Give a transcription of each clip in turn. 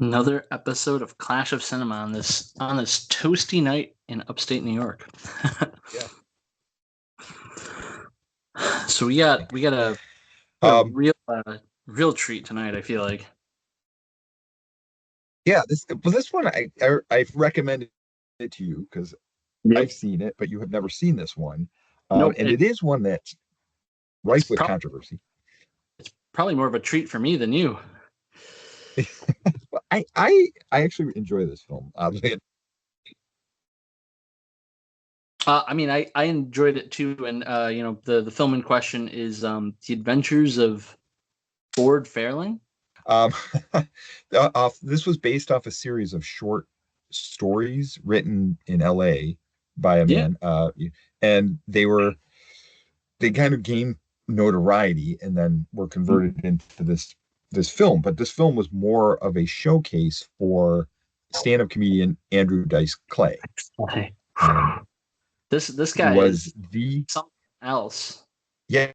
Another episode of Clash of Cinema on this toasty night in upstate New York. Yeah. So we got a Um, real treat tonight. I feel like. yeah, this one I've recommended it to you because Yep. I've seen it, but you have never seen this one. Nope. And it is one that's It's rife with probably controversy. it's probably more of a treat for me than you. But I actually enjoy this film. Oddly, I mean, I enjoyed it too, and the film in question is The Adventures of Ford Fairlane. um, this was based off a series of short stories written in L.A. by a Yeah. man, and they kind of gained notoriety and then were converted into this film. But this film was more of a showcase for stand-up comedian Andrew Dice Clay, Okay. um, This who guy was is the something else. yeah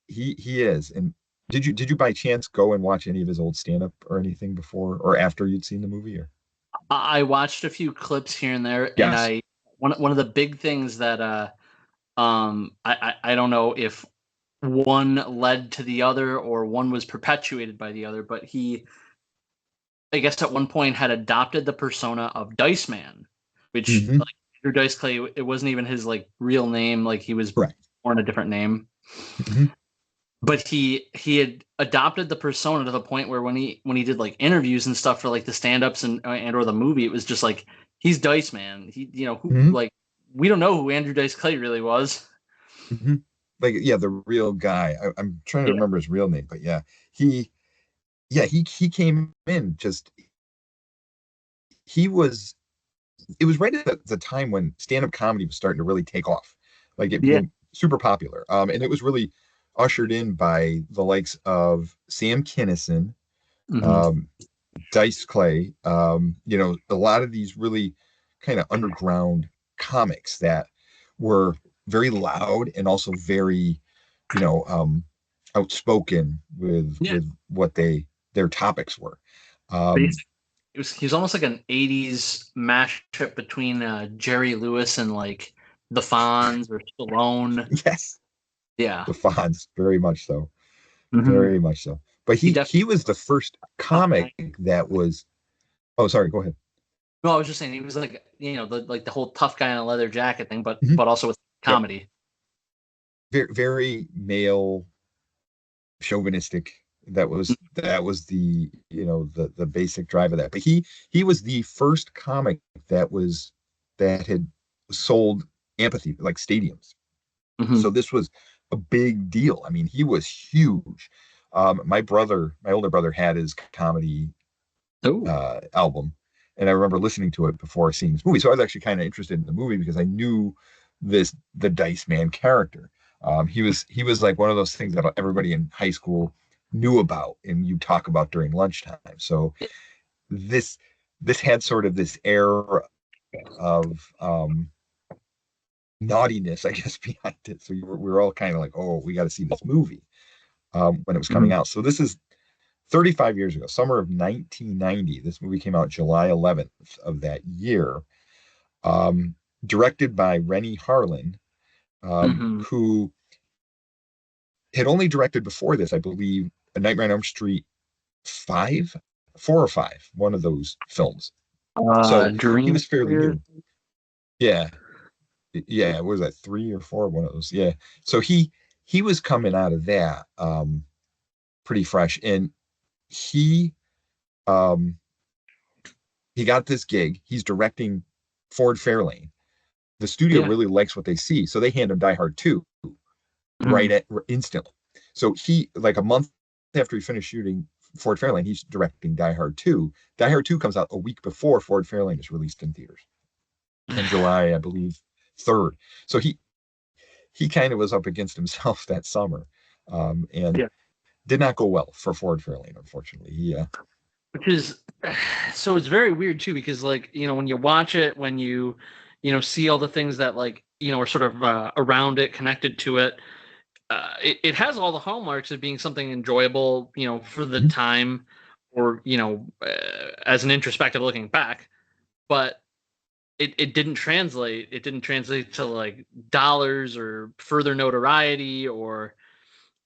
he is. And did you by chance go and watch any of his old stand-up or anything before or after you'd seen the movie? Or I watched a few clips here and there, and yes. I one of the big things that I don't know if one led to the other or one was perpetuated by the other, but he, I guess, at one point had adopted the persona of Dice Man, which, Hmm. like, Andrew Dice Clay, it wasn't even his like real name. Like, he was Correct. born a different name, Hmm. but he had adopted the persona to the point where when he did like interviews and stuff for like the stand-ups and or the movie, it was just like, he's Dice Man. He, who, Hmm. like, we don't know who Andrew Dice Clay really was. Hmm. Like, yeah, the real guy. I'm trying to Yeah. remember his real name, but yeah, he he came in just he was it was right at the time when stand-up comedy was starting to really take off, like it Yeah. became super popular. And it was really ushered in by the likes of Sam Kinison, Hmm. um, Dice Clay, a lot of these really kind of underground comics that were very loud and also very, you know, um, outspoken with Yeah. what their topics were. Um, Basically, he was almost like an '80s mashup between Jerry Lewis and like the Fonz or Stallone. yes, Yeah. the Fonz, very much so. Hmm. Very much so. But He he was the first comic definitely. that was. Oh, sorry. Go ahead. No, I was just saying he was like the whole tough guy in a leather jacket thing, but Mhm. also with Yep. comedy. Very male, chauvinistic. That was the basic drive of that. But he was the first comic that had sold amphitheater like stadiums. Hmm. So this was a big deal. I mean, he was huge. My older brother, had his comedy Oh, album, and I remember listening to it before seeing this movie. So I was actually kind of interested in the movie because I knew the Dice Man character. He was like one of those things that everybody in high school knew about and you talk about during lunchtime. So this this had sort of this air of naughtiness, I guess, behind it. So we were all kind of like, oh, we got to see this movie when it was coming mhm. out. So this is 35 years ago, summer of 1990. This movie came out July 11th of that year, um, directed by Rennie Harlin, Mhm. who had only directed before this, I believe, A Nightmare on Elm Street 5, 4 or 5, one of those films. So he Dream was fairly Warriors. new. Yeah, yeah. What was that, 3 or 4? One of those. Yeah. So he was coming out of that pretty fresh, and he um, he got this gig. He's directing Ford Fairlane. The studio Yeah. really likes what they see, so they hand him Die Hard 2 Mhm. instantly. So he, like a month after he finished shooting Ford Fairlane, he's directing Die Hard 2. Die Hard 2 comes out a week before Ford Fairlane is released in theaters in July, I believe, 3rd. So he kind of was up against himself that summer, and Yeah. did not go well for Ford Fairlane, unfortunately. Which is so it's very weird too because like when you watch it, when you see all the things that like are sort of around it, connected to it. It has all the hallmarks of being something enjoyable, for the time. or as an introspective looking back, but it didn't translate. It didn't translate to like dollars or further notoriety, or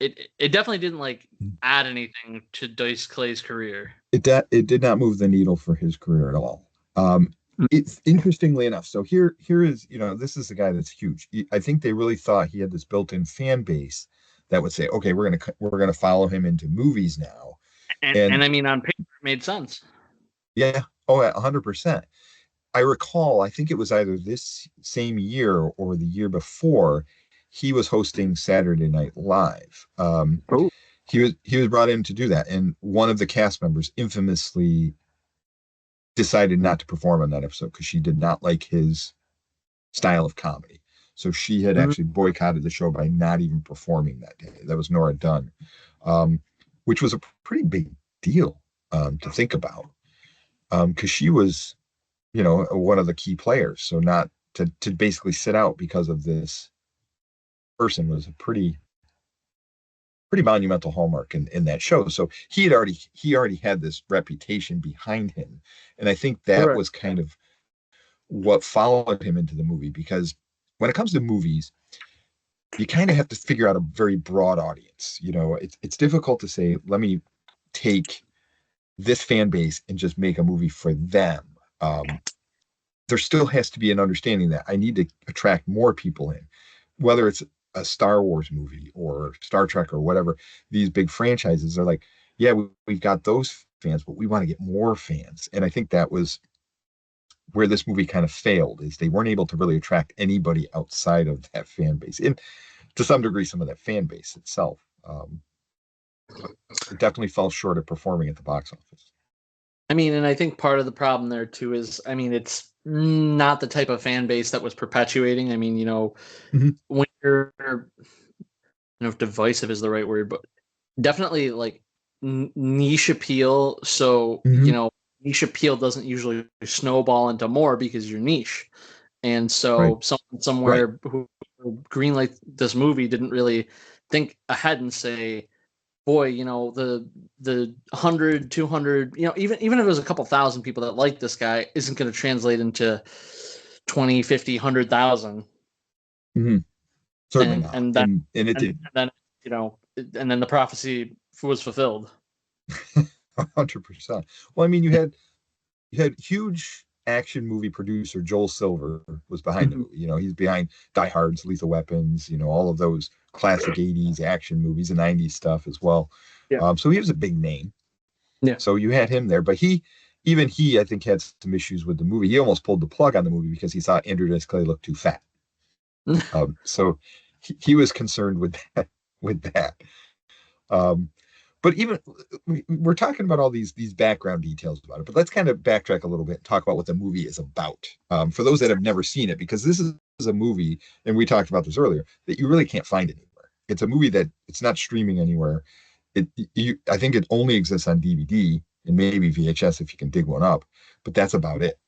it definitely didn't like add anything to Dice Clay's career. It did not move the needle for his career at all. Um, it's interestingly enough. So here is, this is a guy that's huge. I think they really thought he had this built-in fan base that would say, okay, we're gonna follow him into movies now. And And I mean, on paper, it made sense. yeah, oh, 100%. I recall, I think it was either this same year or the year before, he was hosting Saturday Night Live. Oh. He was brought in to do that, and one of the cast members infamously decided not to perform on that episode because she did not like his style of comedy. So she had Mhm. actually boycotted the show by not even performing that day. That was Nora Dunn, um, which was a pretty big deal to think about because she was, one of the key players. So not to basically sit out because of this person was a pretty monumental hallmark in that show. So he already had this reputation behind him, and I think that Correct. was kind of what followed him into the movie because when it comes to movies, you kind of have to figure out a very broad audience. It's difficult to say, let me take this fan base and just make a movie for them. There still has to be an understanding that I need to attract more people in, whether it's a Star Wars movie or Star Trek or whatever. These big franchises are like, yeah, we've got those fans, but we want to get more fans. And I think that was where this movie kind of failed, is they weren't able to really attract anybody outside of that fan base, and to some degree, some of that fan base itself. It definitely fell short of performing at the box office. I mean, and I think part of the problem there too is, I mean, it's not the type of fan base that was perpetuating. I mean, Mm-hmm. when you're, I don't know if divisive is the right word, but definitely like niche appeal. So, Mm-hmm. niche appeal doesn't usually snowball into more because you're niche. And Right. so someone Right. somewhere who greenlight this movie didn't really think ahead and say, boy, the 100, 200, even if it was a couple thousand people that like this guy, isn't going to translate into 20, 50, 100,000. Mm-hmm. Certainly And not. and then And it and did. then and then the prophecy was fulfilled. 100%. Well, I mean, you had huge action movie producer Joel Silver was behind the Mhm. movie. He's behind Die Hard's Lethal Weapons, all of those classic 80s action movies and 90s stuff as well. Yeah. So he was a big name. Yeah. So you had him there, but even he, I think, had some issues with the movie. He almost pulled the plug on the movie because he thought Andrew Dice Clay looked too fat. So he was concerned with that. With that. Um, but even we're talking about all these background details about it, but let's kind of backtrack a little bit and talk about what the movie is about, for those that have never seen it, because this is a movie, and we talked about this earlier, that you really can't find anywhere. It's a movie that it's not streaming anywhere. I think it only exists on DVD and maybe VHS if you can dig one up, but that's about it.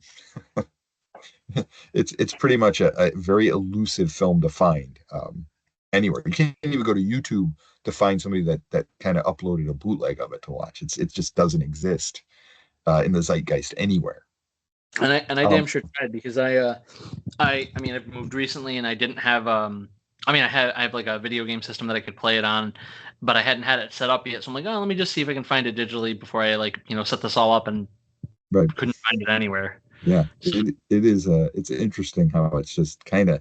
It's pretty much a very elusive film to find anywhere. You can't even go to YouTube to find somebody that kind of uploaded a bootleg of it to watch. It just doesn't exist in the zeitgeist anywhere. And I Um, damn sure tried because I mean I've moved recently and I didn't have I mean I have like a video game system that I could play it on, but I hadn't had it set up yet. So I'm like, oh, let me just see if I can find it digitally before I like set this all up, and but couldn't find it anywhere. yeah, So, it is it's interesting how it's just kind of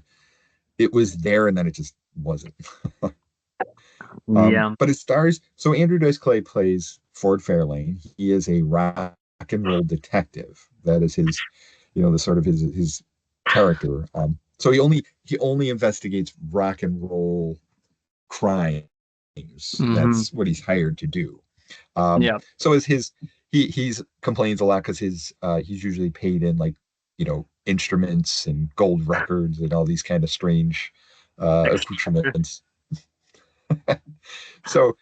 it was there and then it just wasn't. yeah. But it stars, so Andrew Dice Clay plays Ford Fairlane. He is a rock and roll detective. That is his, the sort of his character. So he only investigates rock and roll crimes. Hmm. That's what he's hired to do. Yeah. So is his he's complains a lot because he's usually paid in like instruments and gold records and all these kind of strange accoutrements. So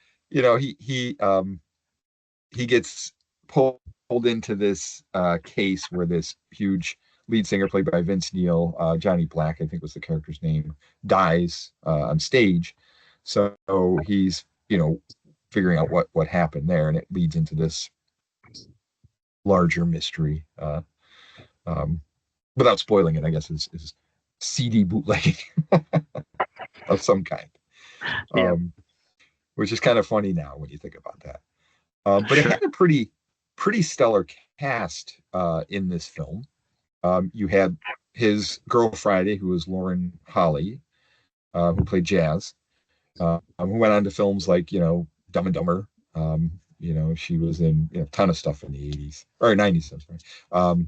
he gets pulled into this case where this huge lead singer played by Vince Neil, Johnny Black, I think was the character's name, dies on stage. So he's figuring out what happened there, and it leads into this larger mystery. Um, Without spoiling it, I guess is CD bootlegging of some kind, Yeah, um, which is kind of funny now when you think about that. But it sure. had a pretty stellar cast in this film. You had his girl Friday, who was Lauren Holly, who played Jazz, who went on to films like Dumb and Dumber. She was in a ton of stuff in the 80s or 90s. I'm sorry.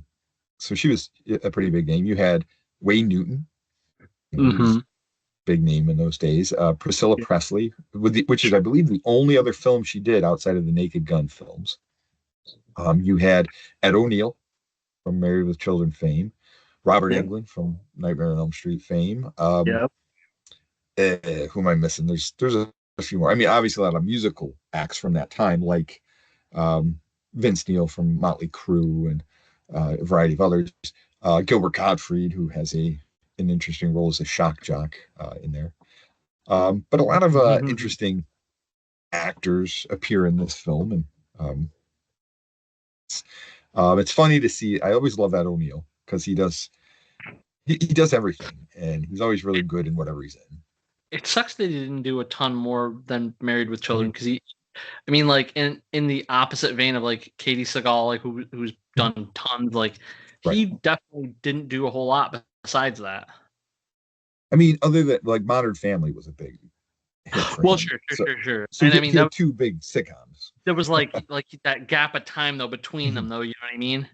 So she was a pretty big name. You had Wayne Newton, who was Mm-hmm. a big name in those days. Priscilla Presley, which is, I believe, the only other film she did outside of the Naked Gun films. You had Ed O'Neill from Married with Children fame, Robert Yep. Englund from Nightmare on Elm Street fame. Yep. Who am I missing? There's a few more. I mean, obviously a lot of musical acts from that time, like um, Vince Neil from Motley Crue and a variety of others. Gilbert Gottfried, who has an interesting role as a shock jock in there. But a lot of interesting actors appear in this film, and um, it's funny to see. I always love that O'Neill because he does everything, and he's always really good in whatever he's in. It sucks that he didn't do a ton more than Married with Children, Mhm, because I mean, like in the opposite vein of like Katie Seagal, like who's mhm. done tons, like Right. he definitely didn't do a whole lot besides that. I mean, other than like Modern Family was a big hit for Well, him. sure, sure, So sure, sure. so And I he mean, that had two big sitcoms. there was like that gap of time though between Mhm. them, though. You know what I mean?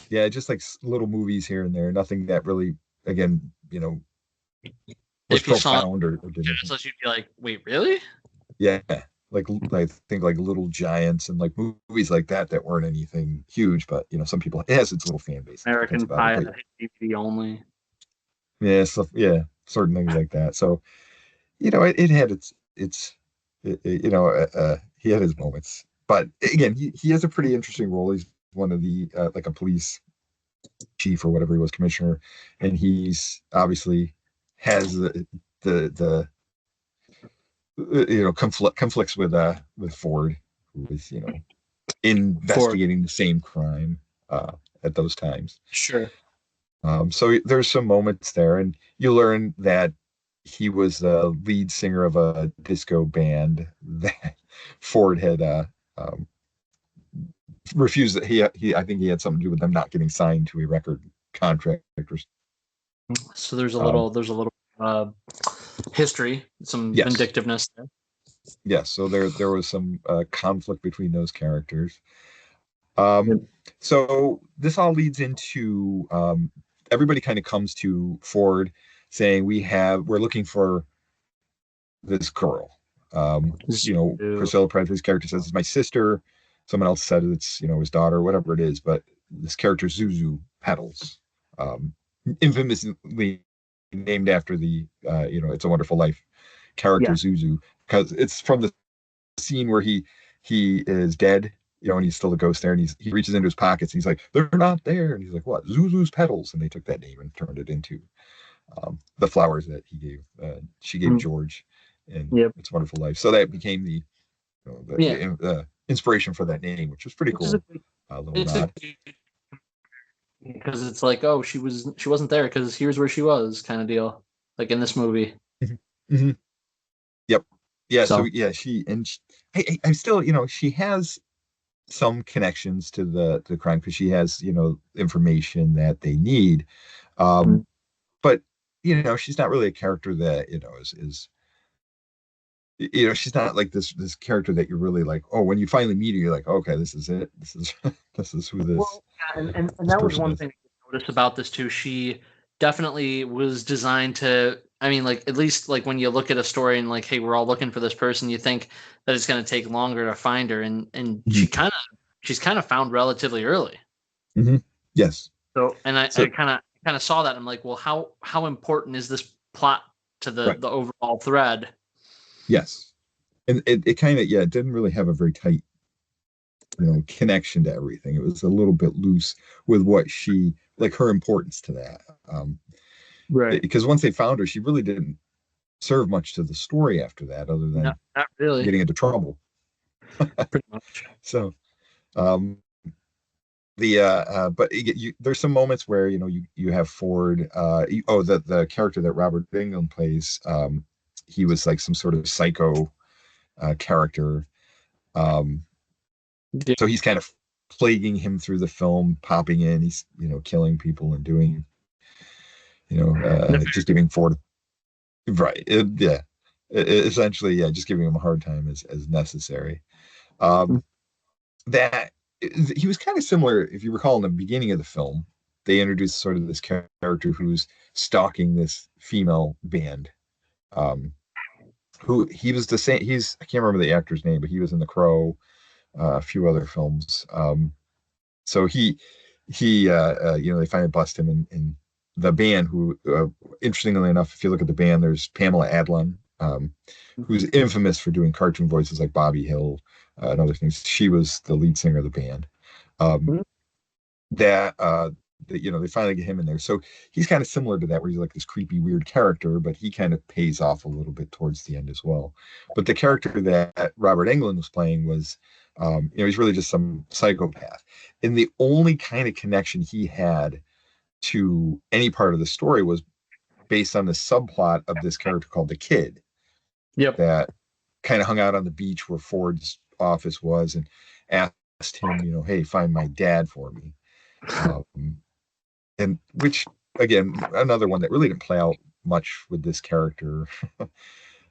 Yeah, just like little movies here and there, nothing that really, again, was If you saw profound or did anything. it, you'd be like, wait, really? Yeah, like I think like Little Giants and like movies like that weren't anything huge, but some people it has its little fan base and different things American about it. Pie But had DVD only. yeah, stuff, yeah, certain things like that. So it had he had his moments, but again, he has a pretty interesting role. He's one of the like a police chief or whatever he was, commissioner, and he's obviously has the conflicts with Ford, who is For investigating the same crime at those times. sure. So there's some moments there, and you learn that he was the lead singer of a disco band that Ford had um, refused. That he I think he had something to do with them not getting signed to a record contract. So there's a Um, little uh, history, some yes, vindictiveness there. yes. So there was some conflict between those characters. Um, so this all leads into everybody kind of comes to Ford saying we're looking for this girl. Zoo. Priscilla Presley's character says it's my sister. Someone else said it's his daughter, whatever it is. But this character Zuzu Petals, um, infamously named after the It's a Wonderful Life character Yeah. Zuzu, because it's from the scene where he is dead, and he's still a ghost there, and he reaches into his pockets and he's like, they're not there, and he's like, what? Zuzu's petals, and they took that name and turned it into the flowers that she gave Mm, George in yep. It's a Wonderful Life. So that became Yeah. the inspiration for that name, which was pretty Which is a cool, little it's a nod. because it's like, oh, she wasn't there because here's where she was, kind of deal, like in this movie. Mm-hmm. Yep. Yeah. So So yeah, I'm still, she has some connections to the crime because she has information that they need, mm, um but she's not really a character that she's not like this character that you're really like, oh, when you finally meet her you're like, okay, this is it, this is this is who well, yeah, and this that was person one is. thing I noticed about this too. She definitely was designed to. I mean, like at least like when you look at a story and like, hey, we're all looking for this person, you think that it's going to take longer to find her, and Mhm. she's kind of found relatively early. Mhm. Yes. So, and I So kind of saw that. I'm like, well, how important is this plot to right. the overall thread? Yes. And it kind of, yeah, it didn't really have a very tight connection to everything. It was a little bit loose with what she like her importance to that, Right. because once they found her she really didn't serve much to the story after that, other No, than not really. getting into trouble. Pretty much. So um but there's some moments where you have Ford. The character that Robert Englund plays, he was like some sort of psycho character. Um, Yeah. so he's kind of plaguing him through the film, popping in. He's killing people and doing just giving Ford right. Yeah, essentially, yeah, just giving him a hard time as necessary. Um, that he was kind of similar, if you recall, in the beginning of the film. They introduced sort of this character who's stalking this female band. Um, who he was the same. I can't remember the actor's name, but he was in The Crow, a few other films. So they finally bust him in the band. Who, interestingly enough, if you look at the band, there's Pamela Adlon, who's infamous for doing cartoon voices like Bobby Hill and other things. She was the lead singer of the band. Um, that they finally get him in there. So he's kind of similar to that, where he's like this creepy, weird character, but he kind of pays off a little bit towards the end as well. But the character that Robert Englund was playing was, he's really just some psychopath. And the only kind of connection he had to any part of the story was based on the subplot of this character called the Kid Yep. that kind of hung out on the beach where Ford's office was and asked him, hey, find my dad for me. And which, again, another one that really didn't play out much with this character.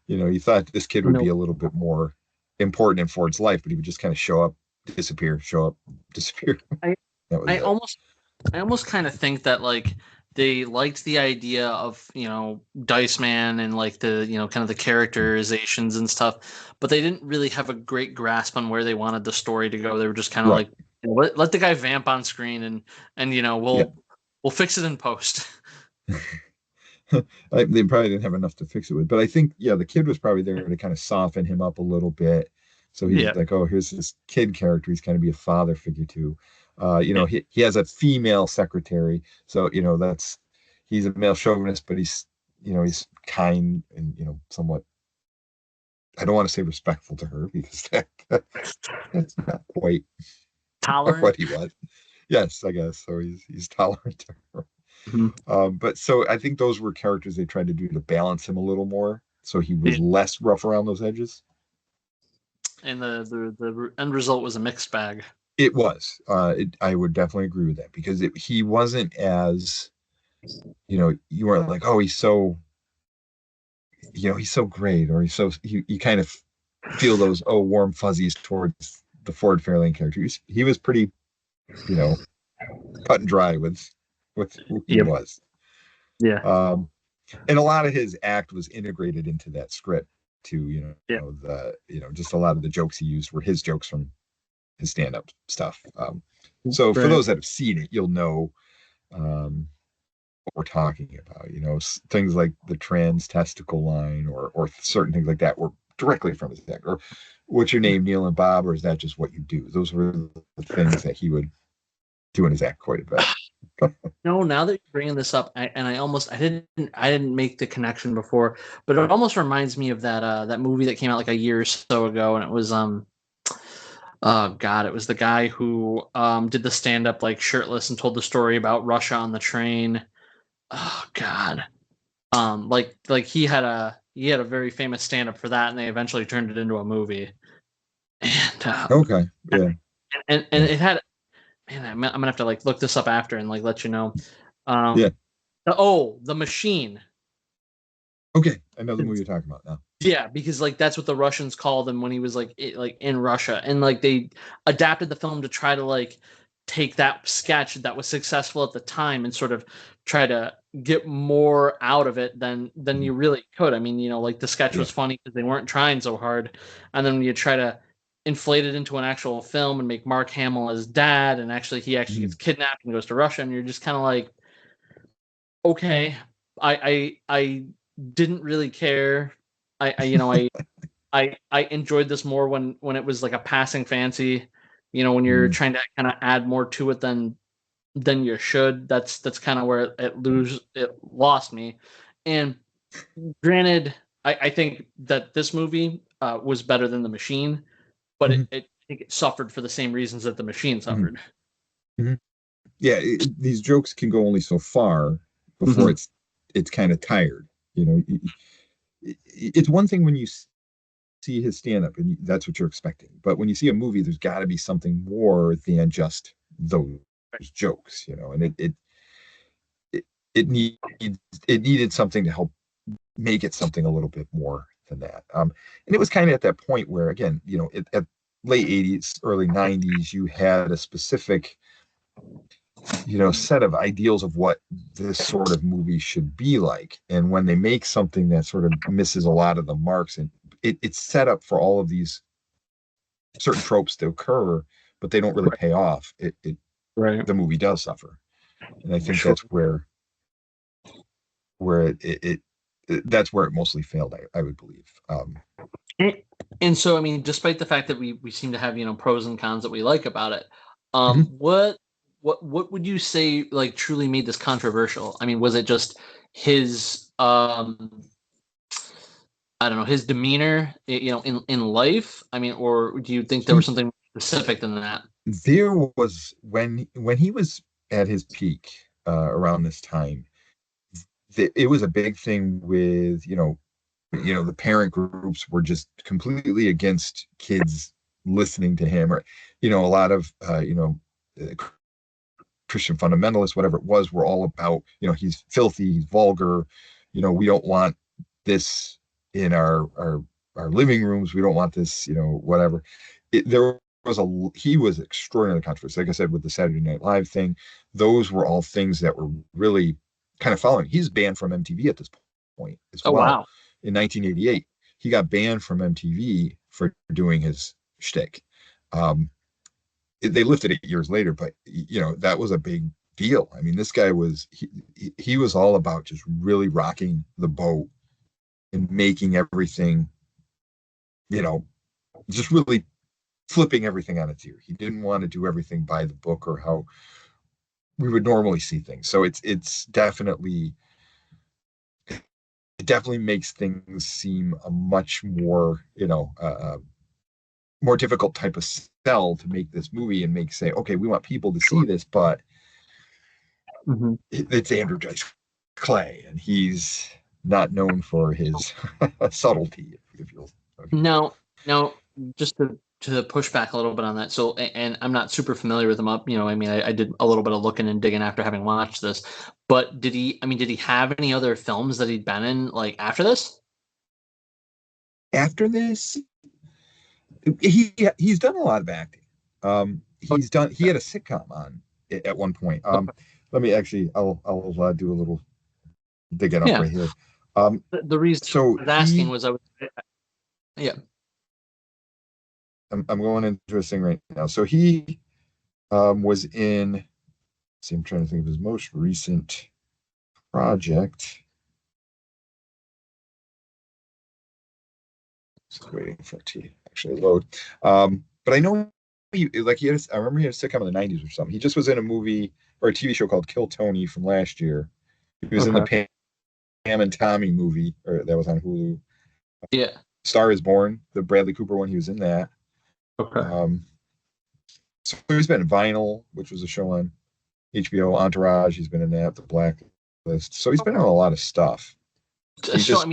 You thought this kid would be No. a little bit more important in Ford's life, but he would just kind of show up, disappear, show up, disappear. I That was I it. almost kind of think that like they liked the idea of Dice Man and like the kind of the characterizations and stuff, but they didn't really have a great grasp on where they wanted the story to go. They were just kind of Right. like let the guy vamp on screen and Yeah. we'll fix it in post. They probably didn't have enough to fix it with, but I think, yeah, the kid was probably there to kind of soften him up a little bit. So he's Yeah. like, oh, here's this kid character. He's kind of be a father figure to. He has a female secretary, so he's a male chauvinist, but he's kind and somewhat. I don't want to say respectful to her because that's not quite Tolerant. what he was. Yes, I guess so. He's tolerant to her. Mhm. But so I think those were characters they tried to do to balance him a little more, so he was Yeah. less rough around those edges. And the end result was a mixed bag. It was. I would definitely agree with that because he wasn't as you weren't like, oh, he's so great, or you kind of feel those warm fuzzies towards the Ford Fairlane character. He was pretty you know cut and dry with who he Yep. was. Yeah. And a lot of his act was integrated into that script too. Yeah. Just a lot of the jokes he used were his jokes from his stand-up stuff. So for Right. those that have seen it, you'll know what we're talking about. Things like the trans testicle line or certain things like that were directly from his act. Or what's your name, Neil and Bob, or is that just what you do? Those were the things that he would do in his act quite a bit. No, now that you're bringing this up, I didn't make the connection before, but it almost reminds me of that movie that came out like a year or so ago, and it was oh god, it was the guy who did the stand up like shirtless and told the story about Russia on the train. Oh god, like he had a very famous stand up for that, and they eventually turned it into a movie, and Okay. Yeah. and it had, man, I'm gonna have to like look this up after and like let you know. Yeah. The Machine. Okay. I know the movie you're talking about now. Yeah, because like that's what the Russians called him when he was like in Russia, and like they adapted the film to try to like take that sketch that was successful at the time and sort of try to get more out of it than you really could. I mean, like the sketch Yeah. was funny because they weren't trying so hard, and then you try to inflate it into an actual film and make Mark Hamill as dad, and he actually gets kidnapped and goes to Russia, and you're just kind of like, okay, I didn't really care. I enjoyed this more when it was like a passing fancy, when you're trying to kind of add more to it than you should. That's kind of where it lost me. And granted, I think that this movie was better than The Machine, but I think it suffered for the same reasons that The Machine suffered. Mhm. Yeah, these jokes can go only so far before Hmm. it's kind of tired. You know, it's one thing when you see his stand up and that's what you're expecting, but when you see a movie, there's got to be something more than just those jokes. You know, and it it needs it needed something to help make it something a little bit more than that. And it was kind of at that point where, again, you know, at late '80s, early '90s, you had a specific, you know, set of ideals of what this sort of movie should be like. And when they make something that sort of misses a lot of the marks, and it's set up for all of these certain tropes to occur, but they don't really Right. pay off. Right. The movie does suffer, and I think Sure. that's where that's where it mostly failed. I would believe. And, and so, I mean, despite the fact that we seem to have, pros and cons that we like about it, Mhm. what would you say like truly made this controversial? I mean, was it just his I don't know, his demeanor, in life? I mean, or do you think there was something specific than that? There was when he was at his peak around this time, it was a big thing with the parent groups were just completely against kids listening to him, or a lot of uh, Christian fundamentalists, whatever it was, were all about, he's filthy, he's vulgar, we don't want this in our living rooms, we don't want this, whatever. There was he was extraordinarily controversial. Like I said, with the Saturday Night Live thing, those were all things that were really kind of following. He's banned from MTV at this point as Oh well. wow. In 1988, he got banned from MTV for doing his shtick. They lifted it years later, but that was a big deal. I mean, this guy was he was all about just really rocking the boat and making everything, you know, just really flipping everything on its ear. He didn't want to do everything by the book or how we would normally see things. So it definitely makes things seem a much more, more difficult type of sell to make this movie and make say, okay, we want people to see Sure. this, but Hmm. it's Andrew Dice Clay, and he's not known for his subtlety, if you'll. Okay. Now, just to push back a little bit on that. So, and I'm not super familiar with him up. I mean, I did a little bit of looking and digging after having watched this. But did he? I mean, did he have any other films that he'd been in like after this? After this, he's done a lot of acting. He had a sitcom on at one point. Let me actually, I'll do a little digging up Yeah. right here. The reason So I was asking was yeah. I'm going into his thing right now. So he was in. See, I'm trying to think of his most recent project. Just waiting for it to actually load. But I know I remember he had a sitcom in the '90s or something. He just was in a movie or a TV show called Kill Tony from last year. He was in the Okay. Pam and Tommy movie, or that was on Hulu. Yeah. Star is Born, the Bradley Cooper one. He was in that. Okay. Um, so he's been in Vinyl, which was a show on HBO. Entourage. He's been in that. The Blacklist. So he's been in a lot of stuff. He So just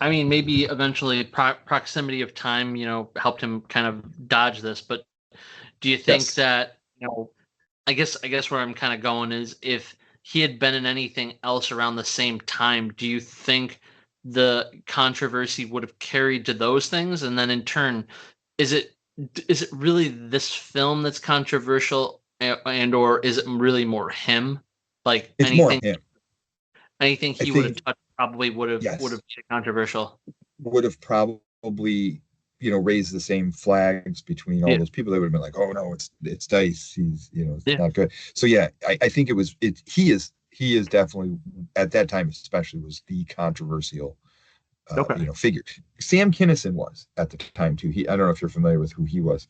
I mean, maybe eventually proximity of time, helped him kind of dodge this. But do you think yes. that, I guess where I'm kind of going is if he had been in anything else around the same time, do you think the controversy would have carried to those things? And then in turn, is it is it really this film that's controversial, and or is it really more him? Like It's more anything him. anything I he would have think touched probably would have yes. been controversial. Would have probably raised the same flags between all Yeah. those people. They would have been like, oh no, it's Dice, he's it's Yeah. not good. So yeah, I think he is definitely at that time especially was the controversial Okay. figure. Sam Kinison was at the time too. I don't know if you're familiar with who he was.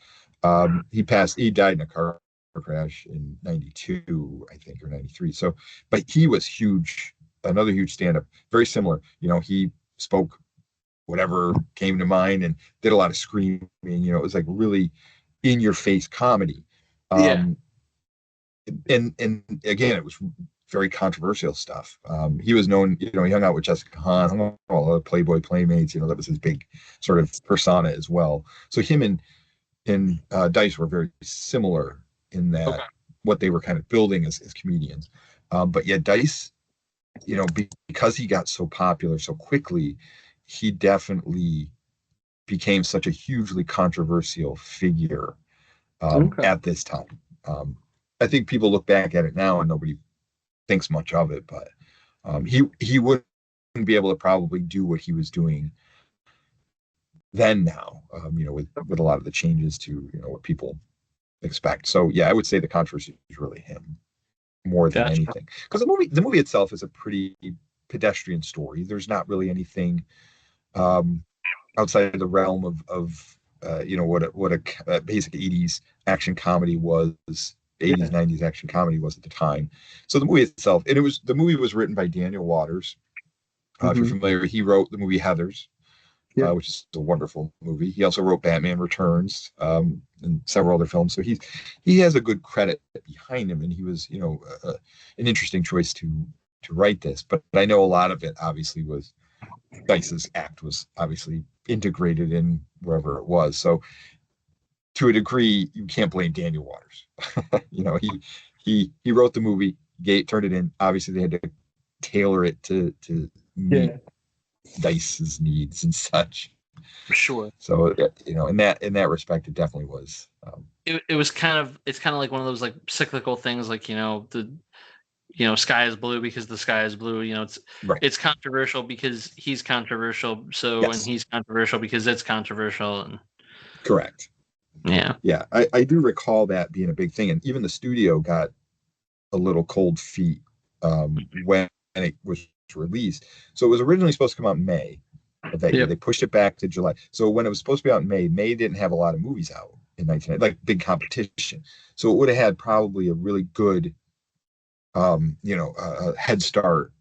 He died in a car crash in '92, I think, or '93. So but he was huge, another huge stand-up, very similar. He spoke whatever came to mind and did a lot of screaming. It was like really in your face comedy. Yeah. Um, and again, it was very controversial stuff. He was known, he hung out with Jessica Hahn, hung out with all the Playboy Playmates. That was his big sort of persona as well. So him and Dice were very similar in Okay. that what they were kind of building as comedians. But yet Dice, because he got so popular so quickly, he definitely became such a hugely controversial figure Okay. at this time. I think people look back at it now and nobody thinks much of it, but he wouldn't be able to probably do what he was doing then now, with a lot of the changes to what people expect. So yeah, I would say the controversy is really him more than Gotcha. anything, because the movie itself is a pretty pedestrian story. There's not really anything um, outside of the realm of what a basic 80s action comedy was, 80s Yeah. 90s action comedy was at the time. So the movie itself, and the movie was written by Daniel Waters. If you're Hmm. familiar, he wrote the movie Heathers, Yeah. which is a wonderful movie. He also wrote Batman Returns, and several other films. So he has a good credit behind him, and he was an interesting choice to write this. But I know a lot of it obviously was Dice's act was obviously integrated in wherever it was. So to a degree, you can't blame Daniel Waters. He wrote the movie, turned it in. Obviously, they had to tailor it to meet Yeah. Dice's needs and such. For sure. So in that respect, it definitely was. It was it's kind of like one of those like cyclical things, like sky is blue because the sky is blue. Right. It's controversial because he's controversial. So, and Yes. he's controversial because it's controversial. And Correct. yeah. Yeah, I do recall that being a big thing, and even the studio got a little cold feet when it was released. So it was originally supposed to come out in May of that year. Yep. They pushed it back to July. So when it was supposed to be out in May, May didn't have a lot of movies out in 1990, like big competition. So it would have had probably a really good, head start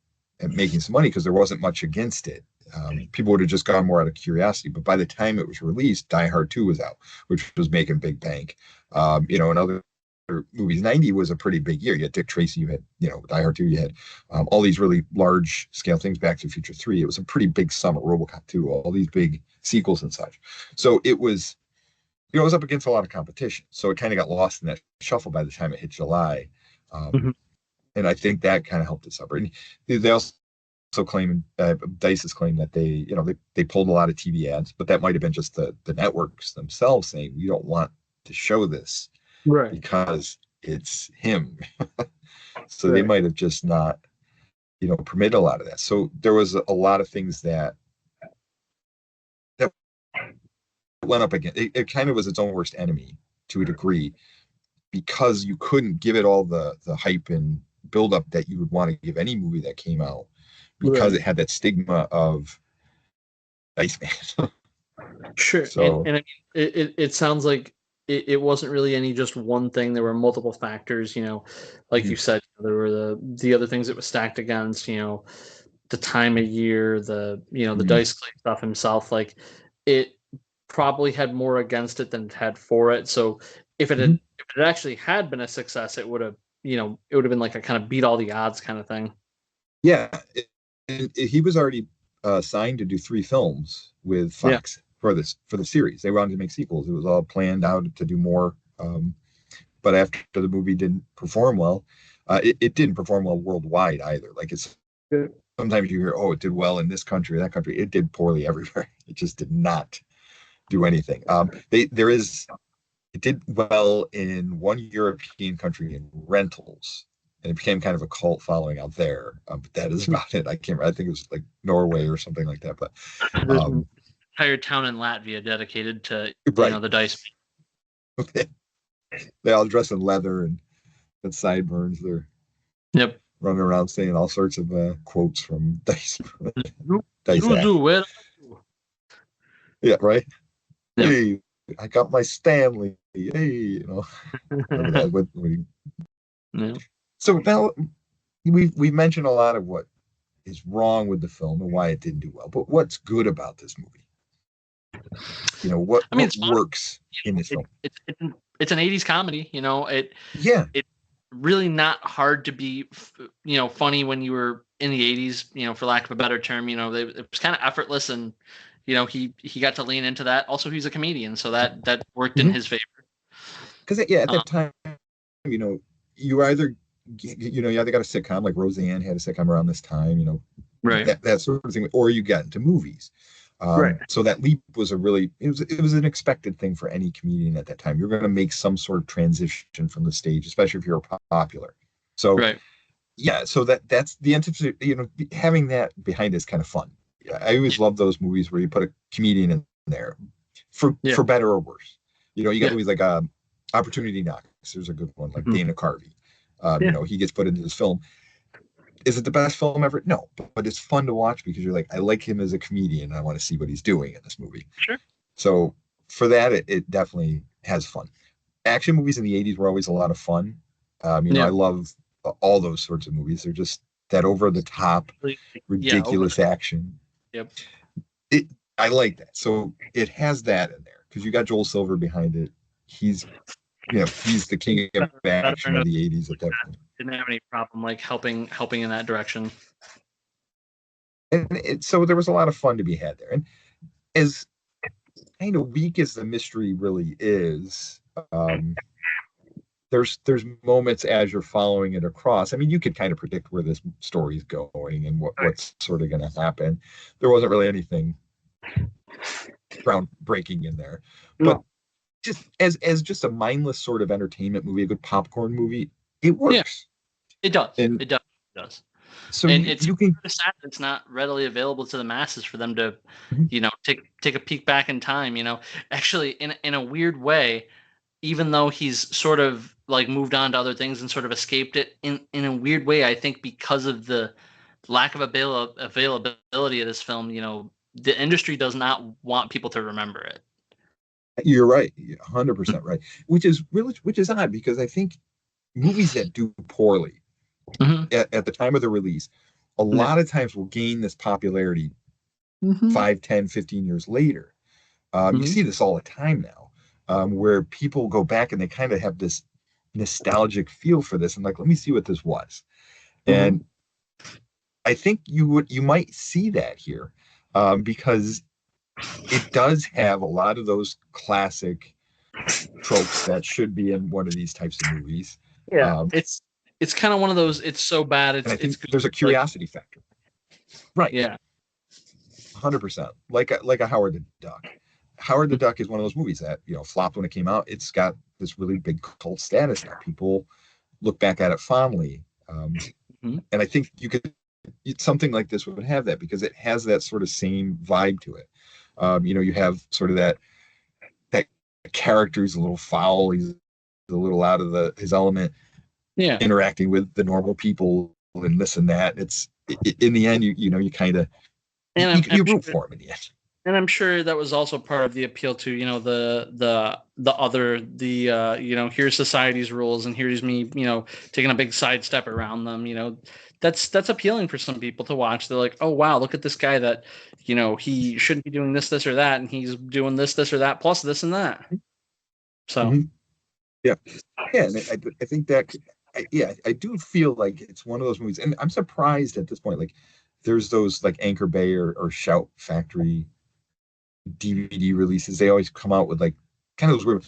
at making some money because there wasn't much against it. People would have just gone more out of curiosity. But by the time it was released, Die Hard 2 was out, which was making big bank. And other movies. 90 was a pretty big year. You had Dick Tracy, you had, Die Hard 2, you had all these really large scale things, Back to the Future 3. It was a pretty big summer, Robocop 2, all these big sequels and such. So it was up against a lot of competition. So it kind of got lost in that shuffle by the time it hit July. Um, Hmm. and I think that kind of helped it suffer. And they also claim, Dice's claim that they pulled a lot of TV ads, but that might have been just the networks themselves saying, we don't want to show this Right. because it's him. So they Right. might have just not, permitted a lot of that. So there was a lot of things that went up against it. It kind of was its own worst enemy to a degree because you couldn't give it all the hype and build up that you would want to give any movie that came out because Right. it had that stigma of Iceman. Sure. And So and I mean, it sounds like it wasn't really any just one thing. There were multiple factors. Like you mhm, said, there were the other things that was stacked against. The time of year, the mhm, dice clay stuff himself. Like it probably had more against it than it had for it. So mhm. if it actually had been a success, it would have been like a kind of beat all the odds kind of thing. Yeah, he was already signed to do 3 films with Yeah. Fox for the series. They wanted to make sequels. It was all planned out to do more. But after the movie didn't perform well, it didn't perform well worldwide either. Like it's Good. sometimes you hear, oh, it did well in this country, that country. It did poorly everywhere. It just did not do anything. It did well in one European country in rentals, and it became kind of a cult following out there. But that is about it. I can't. I think it was like Norway or something like that. But There's an um, entire town in Latvia dedicated to right, the dice. they all dress in leather and sideburns. They're Yep. running around saying all sorts of quotes from Dice Zuzu, Act. where are you? Yeah, right. Yep. Hey, I got my Stanley. Hey, remember that when Yep. so now we mentioned a lot of what is wrong with the film and why it didn't do well. But what's good about this movie? What I mean, what it's fun. works in this It, film? it's it's an 80s comedy. Yeah, really not hard to be, funny when you were in the 80s, for lack of a better term. It was kind of effortless, and he got to lean into that. Also, he's a comedian, so that worked in his favor. Because yeah, at Um, that time, you know, you either you either got a sitcom like Roseanne had a sitcom around this time, right, that sort of thing, or you got into movies. right, So that leap was it was an expected thing for any comedian at that time. You're going to make some sort of transition from the stage, especially if you're popular. So right. yeah, so that's the anticipation. Having that behind is kind of fun. Yeah, I Yeah, always love those movies where you put a comedian in there, yeah, for better or worse. You got yeah. movies like Opportunity Knocks. There's a good one, like Mhm. Dana Carvey. Yeah, He gets put into this film. Is it the best film ever? No, but it's fun to watch because you're like, I like him as a comedian. I want to see what he's doing in this movie. sure. So for that, it definitely has fun. Action movies in the '80s were always a lot of fun. I Yeah, love all those sorts of movies. They're just that over the top, really, yeah, over the ridiculous top. action. Yep. It I like that. So it has that in there because you got Joel Silver behind it. He's he's the king of action of Veteran the '80s at that point. didn't have any problem like helping in that direction. And so there was a lot of fun to be had there. And as kind of weak as the mystery really is, um, there's moments as you're following it across. I mean, you could kind of predict where this story's going and what's sort of going to happen. There wasn't really anything groundbreaking in there, but No. just as just a mindless sort of entertainment movie, a good popcorn movie, it Yeah, works. it does. And It does. It does. so And you it's you can. sort of sad that it's not readily available to the masses for them to, Mhm. take a peek back in time. Actually, in a weird way, even though he's sort of like moved on to other things and sort of escaped it, in a weird way, I think because of the lack of availability of this film, the industry does not want people to remember it. You're right, 100% right. Which is odd because I think movies that do poorly Mm-hmm. at the time of the release, a Yeah. lot of times will gain this popularity Mm-hmm. 5, 10, 15 years later. You Mm-hmm. see this all the time now, where people go back and they kind of have this nostalgic feel for this and like, let me see what this was. Mm-hmm. And I think you might see that here, because it does have a lot of those classic tropes that should be in one of these types of movies. Yeah, Um, it's kind of one of those. It's so bad. and I It's think good. there's a Like, curiosity factor. Right. yeah, 100%. Like a Howard the Duck. Howard the Duck is one of those movies that, flopped when it came out. It's got this really big cult status now. People look back at it fondly. Mhm. And I think something like this would have that because it has that sort of same vibe to it. You have sort of that character who's a little foul. He's a little out of his element, Yeah. interacting with the normal people and this and that. In the end, you kind of And you root for him in the end. I'm sure that was also part of the appeal to, here's society's rules and here's me, taking a big sidestep around them. That's appealing for some people to watch. They're like, oh wow, look at this guy that, he shouldn't be doing this or that, and he's doing this or that plus this and that. So Mm-hmm. Yeah, yeah, and I think that, yeah, I do feel like it's one of those movies, and I'm surprised at this point. Like, there's those like Anchor Bay or Shout Factory DVD releases. They always come out with like kind of those weird.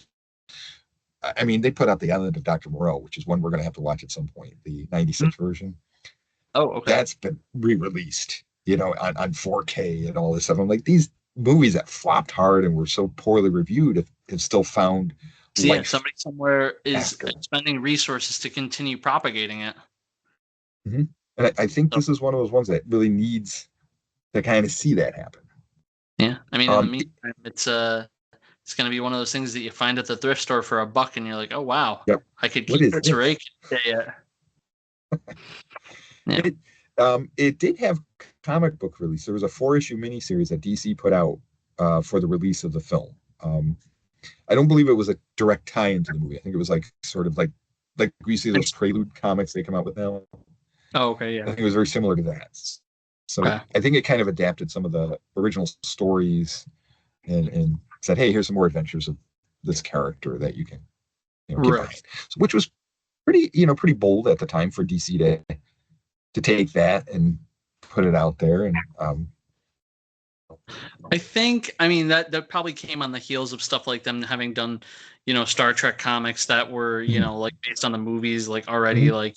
I mean, they put out The Island of Dr. Moreau, which is one we're gonna have to watch at some point. The '96 version oh, okay. that's been re-released, on 4K and all this stuff. I'm like, these movies that flopped hard and were so poorly reviewed have still found So yeah, life somebody somewhere is after. spending resources to continue propagating it. Mm-hmm. And I think So this is one of those ones that really needs to kind of see that happen. yeah, I mean, in the Um, meantime, it's going to be one of those things that you find at the thrift store for $1, and you're like, oh wow, yep. I could What keep is this or I this? could say it. Yeah. It did have comic book release. There was a 4-issue miniseries that DC put out for the release of the film. I don't believe it was a direct tie into the movie. I think it was like sort of like we see those Prelude comics they come out with now. Oh, okay, I yeah. think it was very similar to that. So Okay. I think it kind of adapted some of the original stories and said, hey, here's some more adventures of this character that you can get Right. behind. So, which was pretty bold at the time for DC to take that and put it out there. And I think, I mean, that probably came on the heels of stuff like them having done, Star Trek comics that were, like based on the movies, like already, like,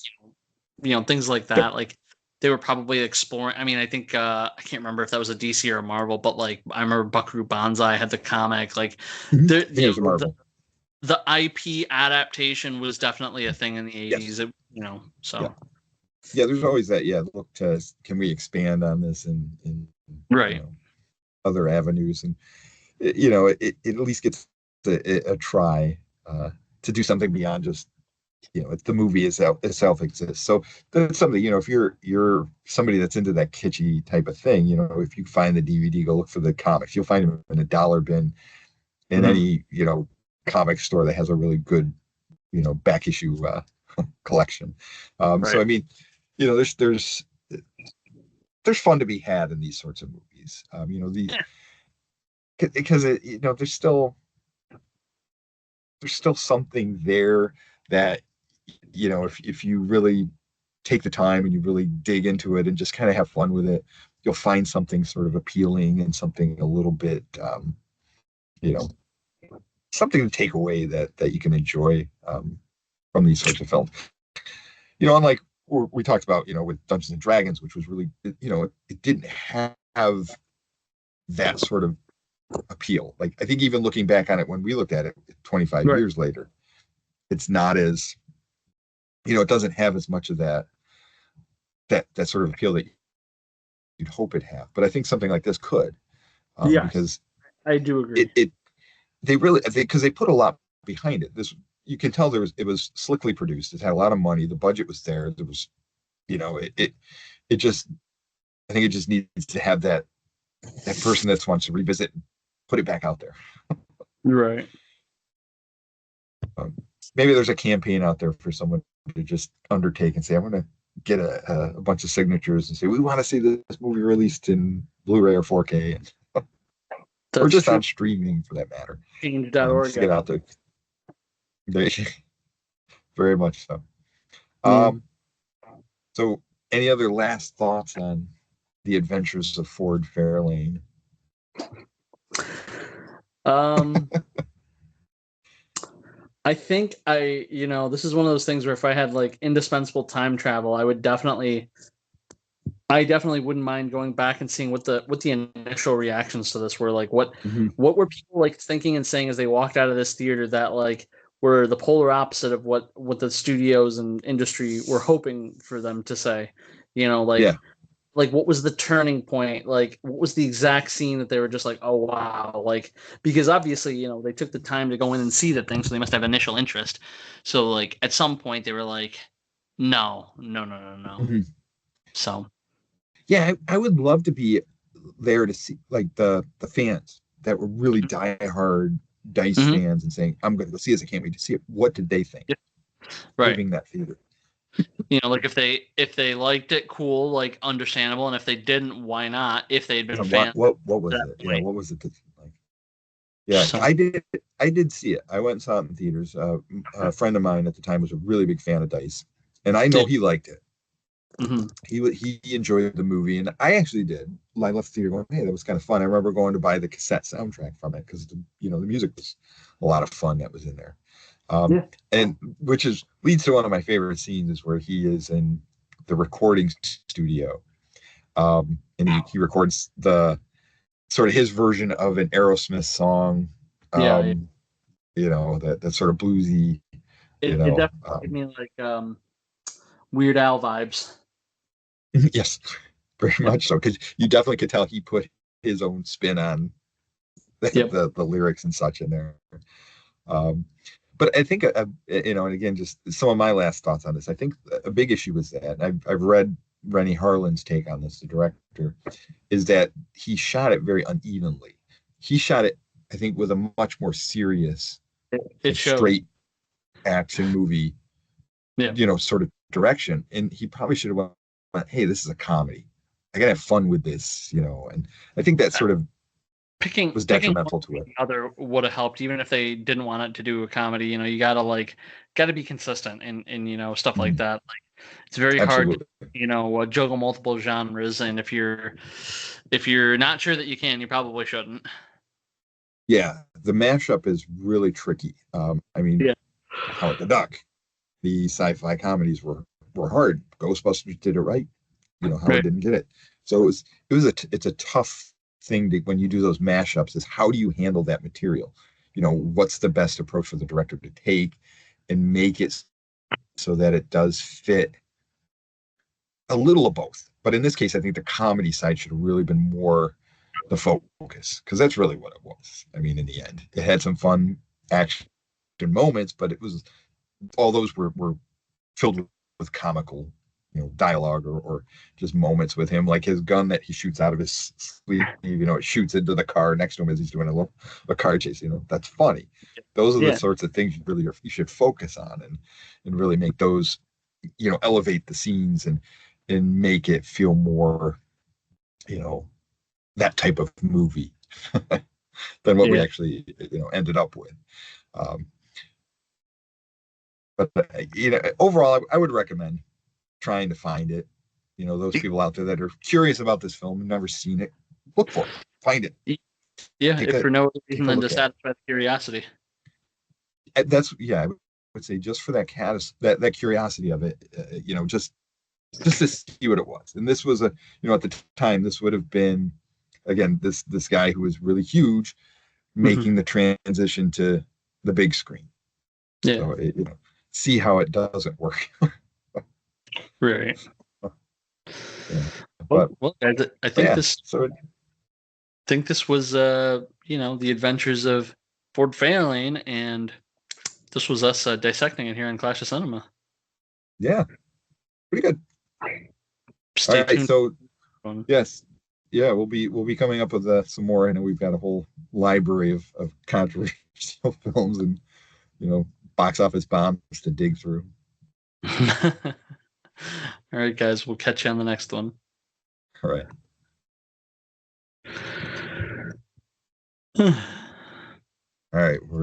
things like yep. that. Like they were probably exploring. I mean, I think I can't remember if that was a DC or a Marvel, but like I remember Buckaroo Banzai had the comic. Like I the think it was a Marvel. The IP adaptation was definitely a thing in the Yes. 80s. So Yeah. There's always that. Yeah, look to can we expand on this in right. other avenues, and it at least gets a try to do something beyond just it's the movie itself exists. So that's something, if you're somebody that's into that kitschy type of thing, if you find the DVD, go look for the comics. You'll find them in a dollar bin in any comic store that has a really good back issue collection. Right. So I mean, there's fun to be had in these sorts of movies. These because there's still something there that if you really take the time and you really dig into it and just kind of have fun with it, you'll find something sort of appealing and something a little bit you know something to take away that you can enjoy from these sorts of films. Unlike we talked about with Dungeons and Dragons, which was really it didn't have that sort of appeal. Like I think even looking back on it when we looked at it 25 Right. years later, it's not as it doesn't have as much of that sort of appeal that you'd hope it have. But I think something like this could, Yes, because I do agree. because they put a lot behind it. This you can tell it was slickly produced. It had a lot of money. The budget was there. There was, it just I think it just needs to have that person that wants to revisit and put it back out there. Right. Maybe there's a campaign out there for someone to just undertake and say, I'm going to get a bunch of signatures and say, we want to see this movie released in Blu-ray or 4K, or just on streaming for that matter. Change.org. To get out there. Very much so. So any other last thoughts on the adventures of Ford Fairlane? I think this is one of those things where if I had like indispensable time travel, I definitely wouldn't mind going back and seeing what the initial reactions to this were like. What were people like thinking and saying as they walked out of this theater that like were the polar opposite of what the studios and industry were hoping for them to say? Like what was the turning point? Like what was the exact scene that they were just like, oh wow, like because obviously they took the time to go in and see the thing, so they must have initial interest. So like at some point they were like, no. So yeah, I would love to be there to see like the fans that were really diehard Dice fans and saying, I'm going to go see this. I can't wait to see it. What did they think? Right. Leaving that theater. Like if they liked it, cool, like understandable, and if they didn't, why not? If they'd been fans, what was it? Yeah, what was it like? Yeah, so. I did see it. I went and saw it in theaters. A friend of mine at the time was a really big fan of Dice, and I know he liked it. He enjoyed the movie, and I actually did. I left the theater going, hey, that was kind of fun. I remember going to buy the cassette soundtrack from it because the music was a lot of fun that was in there. And which leads to one of my favorite scenes is where he is in the recording studio, and he records the sort of his version of an Aerosmith song. That sort of bluesy. It definitely gave me like Weird Al vibes. Yes, very much so, because you definitely could tell he put his own spin on the lyrics and such in there. But I think, and again, just some of my last thoughts on this. I think a big issue was that I've read Rennie Harlin's take on this, the director, is that he shot it very unevenly. He shot it, I think, with a much more serious, straight action movie, sort of direction. And he probably should have went, hey, this is a comedy. I gotta have fun with this, and I think that sort of was picking one detrimental or to it. the other would have helped, even if they didn't want it to do a comedy. You know, you gotta be consistent in stuff like Mhm. that. Like it's very hard to Absolutely. juggle multiple genres, and if you're not sure that you can, you probably shouldn't. Yeah, the mashup is really tricky. I mean, Yeah. Howard the Duck, the sci-fi comedies were hard. Ghostbusters did it right. Howard Right. didn't get it. So it's a tough thing to, when you do those mashups, is how do you handle that material? What's the best approach for the director to take and make it so that it does fit a little of both. But in this case, I think the comedy side should have really been more the focus, because that's really what it was. I mean, in the end, it had some fun action moments, but it was all those were filled with comical, dialogue, or just moments with him, like his gun that he shoots out of his sleeve. It shoots into the car next to him as he's doing a car chase. That's funny. Those are the Yeah. sorts of things you should focus on, and really make those, elevate the scenes, and make it feel more, you know, that type of movie than what we Yeah. actually, ended up with. Um, but overall, I would recommend trying to find it. Those people out there that are curious about this film and never seen it, look for it, find it, Yeah. take If a for no other take reason a than to look at satisfy the curiosity. it. That's yeah, I would say just for that curiosity of it, just to see what it was. And this was at the time, this would have been, again, this guy who was really huge Hmm. making the transition to the big screen. Yeah. So see how it doesn't work. Right. Yeah. Well, but well, guys, I but think yeah, this so was the adventures of Ford Fairlane, and this was us dissecting it here on Clash of Cinema. yeah, pretty good. All Stay right, tuned. so yes, yeah, we'll be coming up with some more. I know we've got a whole library of controversial films and you know box office bombs to dig through. All right, guys, we'll catch you on the next one. All right. All right, we're